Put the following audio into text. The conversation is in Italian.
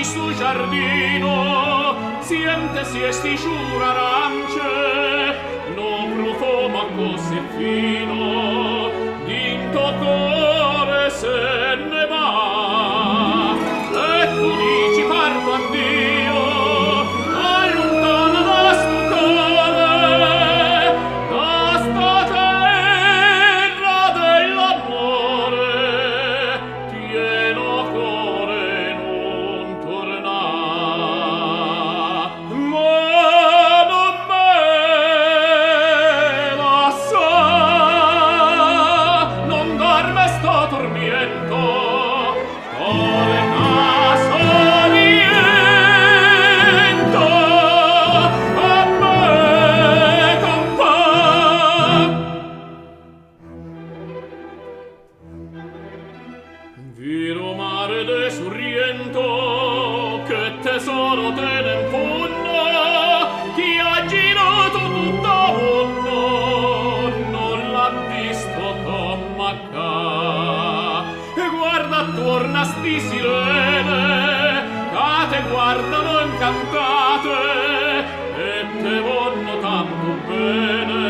di stu giardino sientesi esti giur arance non profuma così fino d'into core se ne va e tu dici parto a Dio allontana da stu core da sta terra dell'amore pieno core non torna ma non me la sa non dorme sto tormento torna sorriento a me compagno viro mare de sorriento che tesoro tene in fondo chi ha girato tutto mondo non l'ha visto come ca e guarda attorno a sti sirene che te guardano incantate e te vonno tanto bene